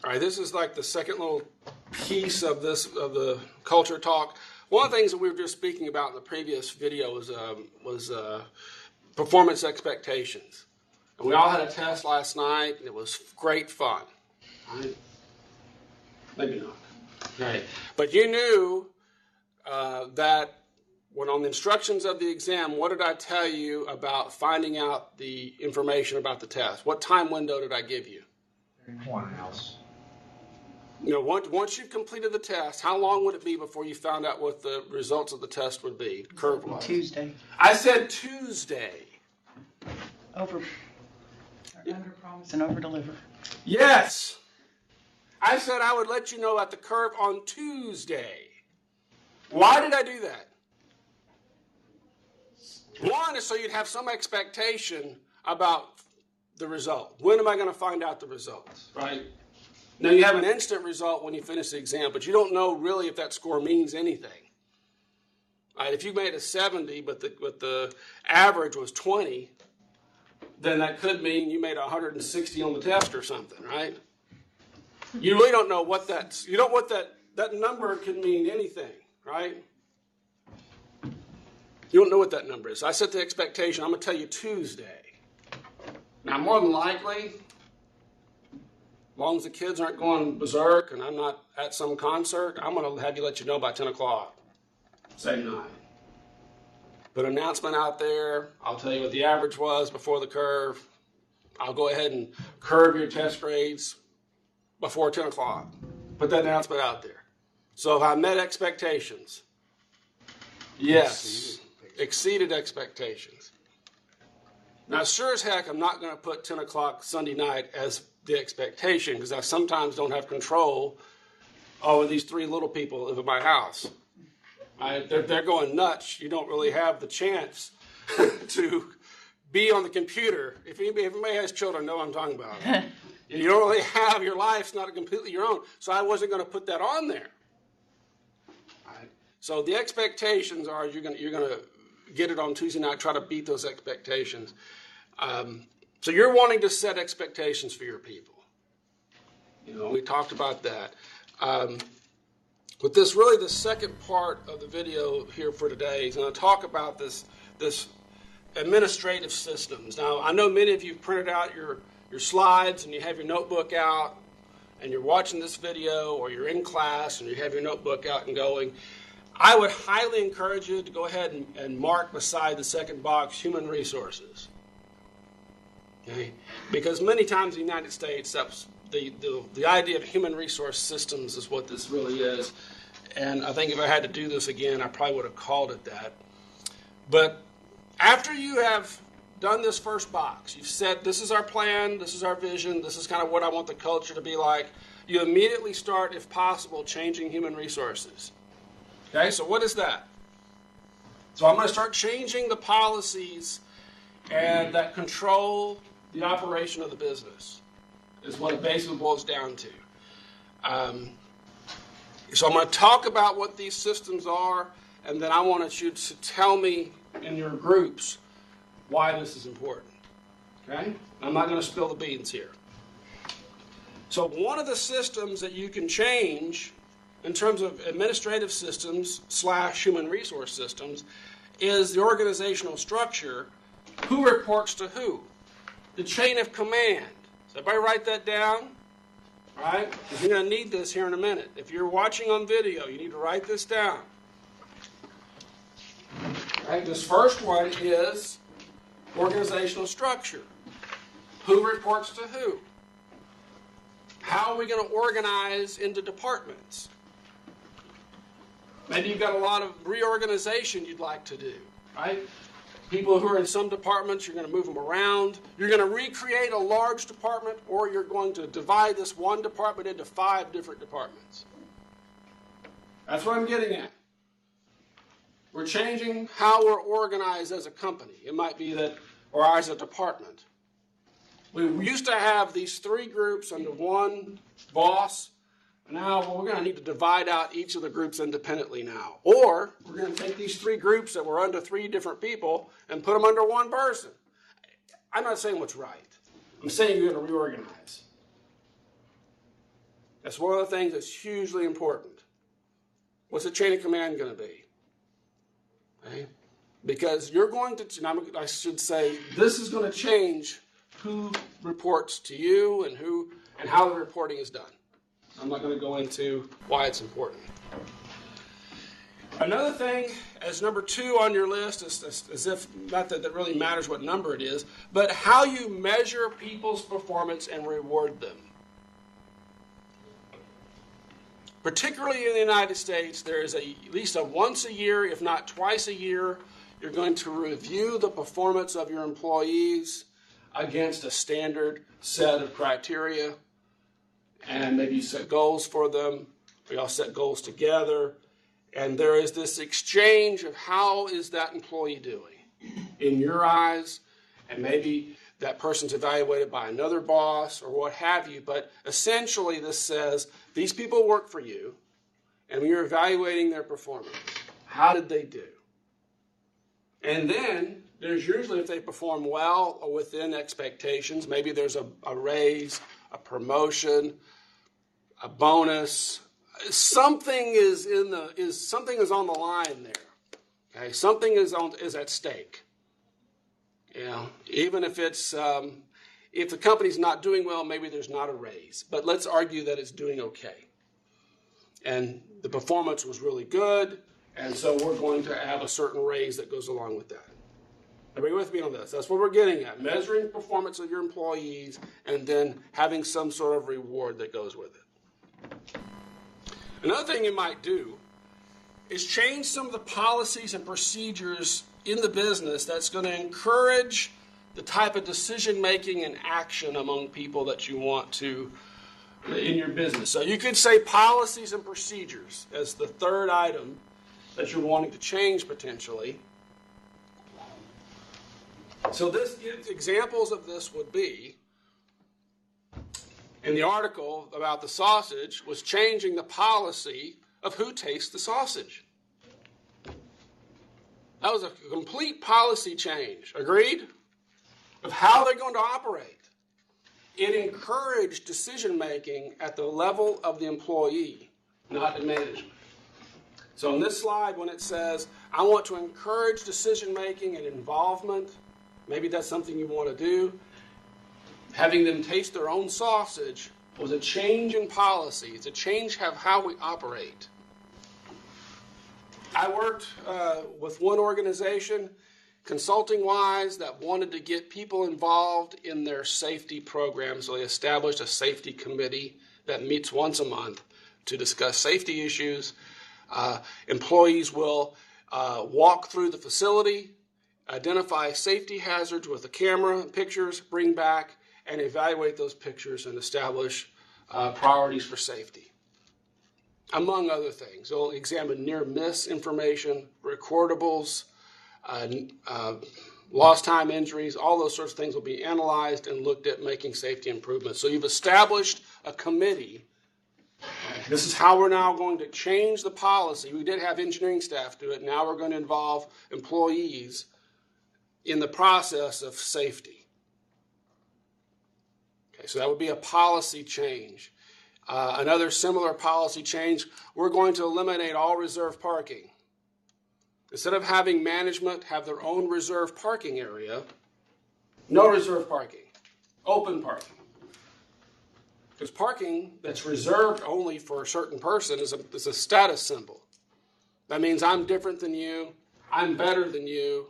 All right, this is like the second little piece of the culture talk. One of the things that we were just speaking about in the previous video was performance expectations. And we all had a test last night, and it was great fun. Right? Maybe not. Okay. But you knew that when on the instructions of the exam, what did I tell you about finding out the information about the test? What time window did I give you? 1 house. You know, once you've completed the test, how long would it be before you found out what the results of the test would be, curve-wise? Tuesday. I said Tuesday. Under promise and over deliver. Yes. I said I would let you know at the curve on Tuesday. Why did I do that? One is so you'd have some expectation about the result. When am I going to find out the results, right? Now, you have an instant result when you finish the exam, but you don't know really if that score means anything. Right? If you made a 70, but the average was 20, then that could mean you made 160 on the test or something, right? You really don't know what that number could mean anything, right? You don't know what that number is. So I set the expectation, I'm going to tell you Tuesday. Now, more than likely, as long as the kids aren't going berserk and I'm not at some concert, I'm going to have you let you know by 10 o'clock, same night. Put an announcement out there. I'll tell you what the average was before the curve. I'll go ahead and curve your test grades before 10 o'clock. Put that announcement out there. So if I met expectations, yes, exceeded expectations. Now, sure as heck, I'm not going to put 10 o'clock Sunday night as the expectation because I sometimes don't have control over these three little people that live in my house. They're going nuts. You don't really have the chance to be on the computer. If anybody has children, know what I'm talking about. You don't really have, your life's not completely your own. So I wasn't going to put that on there. Right? So the expectations are you're going to get it on Tuesday night, try to beat those expectations. So you're wanting to set expectations for your people. You know, we talked about that. But this really the second part of the video here for today is going to talk about this administrative systems. Now, I know many of you printed out your slides and you have your notebook out and you're watching this video or you're in class and you have your notebook out and going. I would highly encourage you to go ahead and mark beside the second box human resources. Okay? Because many times in the United States, that's the idea of human resource systems is what this really is. And I think if I had to do this again, I probably would have called it that. But after you have done this first box, you've said, this is our plan, this is our vision, this is kind of what I want the culture to be like, you immediately start, if possible, changing human resources. Okay, so what is that? So I'm going to start changing the policies and that control the operation of the business is what it basically boils down to. So I'm going to talk about what these systems are, and then I want you to tell me in your groups why this is important. Okay? I'm not going to spill the beans here. So one of the systems that you can change in terms of administrative systems / human resource systems is the organizational structure. Who reports to who? The chain of command. So everybody write that down. All right? Because you're going to need this here in a minute. If you're watching on video, you need to write this down. All right? This first one is organizational structure. Who reports to who? How are we going to organize into departments? Maybe you've got a lot of reorganization you'd like to do, right? People who are in some departments, you're going to move them around. You're going to recreate a large department, or you're going to divide this one department into 5 different departments. That's what I'm getting at. We're changing how we're organized as a company. It might be that, or as a department. We used to have these 3 groups under one boss. Now, we're going to need to divide out each of the groups independently now. Or we're going to take these 3 groups that were under 3 different people and put them under one person. I'm not saying what's right. I'm saying you're going to reorganize. That's one of the things that's hugely important. What's the chain of command going to be? Okay? Because you're going to, I should say, this is going to change who reports to you and how the reporting is done. I'm not going to go into why it's important. Another thing, as number 2 on your list, as if not that it really matters what number it is, but how you measure people's performance and reward them. Particularly in the United States, there is at least a once a year, if not twice a year, you're going to review the performance of your employees against a standard set of criteria, and maybe you set goals for them. We all set goals together, and there is this exchange of how is that employee doing in your eyes, and maybe that person's evaluated by another boss or what have you, but essentially this says these people work for you, and when you're evaluating their performance, how did they do? And then there's usually, if they perform well or within expectations, maybe there's a raise, a promotion, a bonus. Something is on the line there. Okay, something is at stake. You know, even if it's if the company's not doing well, maybe there's not a raise. But let's argue that it's doing okay, and the performance was really good. And so we're going to have a certain raise that goes along with that. Everybody with me on this? That's what we're getting at. Measuring performance of your employees and then having some sort of reward that goes with it. Another thing you might do is change some of the policies and procedures in the business that's going to encourage the type of decision-making and action among people that you want to in your business. So you could say policies and procedures as the third item that you're wanting to change potentially. So examples of this would be, in the article about the sausage, was changing the policy of who tastes the sausage. That was a complete policy change, agreed? Of how they're going to operate. It encouraged decision-making at the level of the employee, not in management. So in this slide, when it says, I want to encourage decision-making and involvement, maybe that's something you want to do. Having them taste their own sausage was a change in policy. It's a change of how we operate. I worked with one organization, consulting-wise, that wanted to get people involved in their safety program. So they established a safety committee that meets once a month to discuss safety issues. Employees will walk through the facility, identify safety hazards with a camera and pictures, bring back, and evaluate those pictures and establish priorities for safety. Among other things, they'll examine near-miss information, recordables, lost time injuries, all those sorts of things will be analyzed and looked at making safety improvements. So you've established a committee. This is how we're now going to change the policy. We did have engineering staff do it. Now we're going to involve employees in the process of safety. Okay, so that would be a policy change. Another similar policy change, we're going to eliminate all reserved parking. Instead of having management have their own reserved parking area, no reserved parking, open parking. Because parking that's reserved only for a certain person is a status symbol. That means I'm different than you, I'm better than you.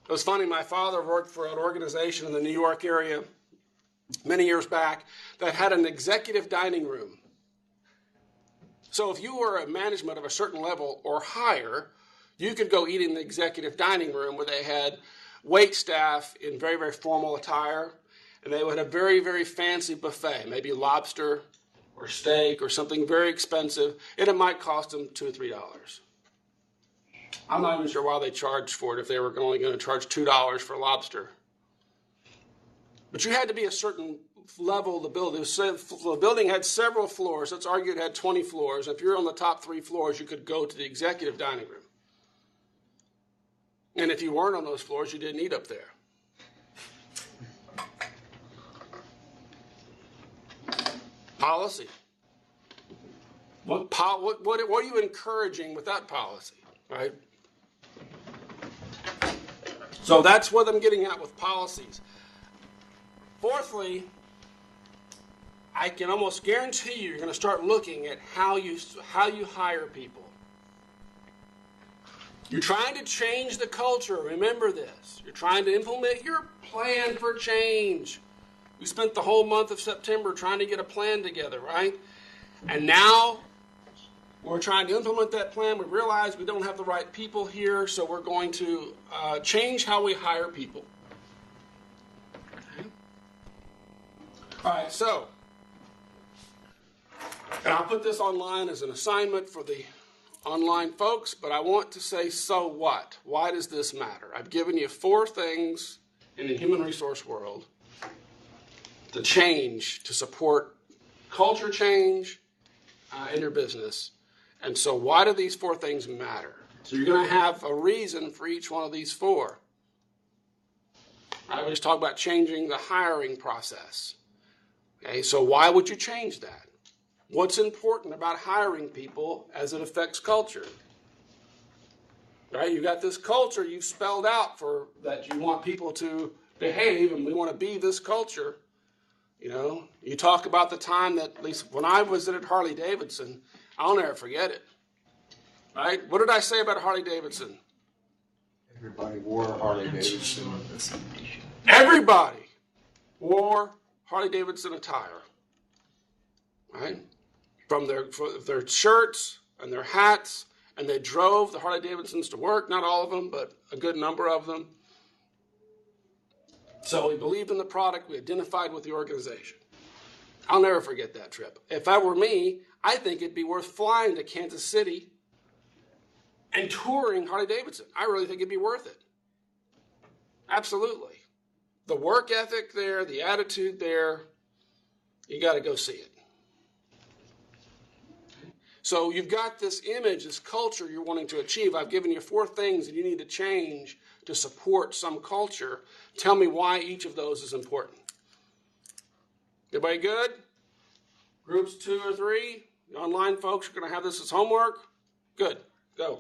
It was funny, my father worked for an organization in the New York area many years back that had an executive dining room. So if you were a management of a certain level or higher, you could go eat in the executive dining room where they had wait staff in very, very formal attire, and they would have a very, very fancy buffet, maybe lobster or steak or something very expensive, and it might cost them $2 or $3. I'm not even sure why they charged for it if they were only going to charge $2 for lobster. But you had to be a certain level of the building. The building had several floors. Let's argue it had 20 floors. If you're on the top 3 floors, you could go to the executive dining room. And if you weren't on those floors, you didn't eat up there. Policy. What are you encouraging with that policy, right? So that's what I'm getting at with policies. Fourthly, I can almost guarantee you're going to start looking at how you hire people. You're trying to change the culture. Remember this. You're trying to implement your plan for change. We spent the whole month of September trying to get a plan together, right? And now we're trying to implement that plan. We realize we don't have the right people here, so we're going to change how we hire people. Okay. All right, so, and I'll put this online as an assignment for the online folks, but I want to say, so what? Why does this matter? I've given you 4 things in the human resource world to change to support culture change in your business. And so why do these 4 things matter? So you're going to have a reason for each one of these 4. I always talk about changing the hiring process. Okay, so why would you change that? What's important about hiring people as it affects culture? Right? You got this culture you've spelled out for that you want people to behave, and we want to be this culture. You know, you talk about the time that, at least when I visited Harley Davidson, I'll never forget it. Right? What did I say about Harley Davidson? Everybody wore Harley Davidson. Everybody wore Harley Davidson attire. Right? From their shirts and their hats, and they drove the Harley Davidsons to work. Not all of them, but a good number of them. So we believed in the product. We identified with the organization. I'll never forget that trip. If that were me, I think it'd be worth flying to Kansas City and touring Harley Davidson. I really think it'd be worth it. Absolutely. The work ethic there, the attitude there, you got to go see it. So you've got this image, this culture you're wanting to achieve. I've given you 4 things that you need to change to support some culture. Tell me why each of those is important. Everybody good? Groups 2 or 3? The online folks are going to have this as homework? Good. Go.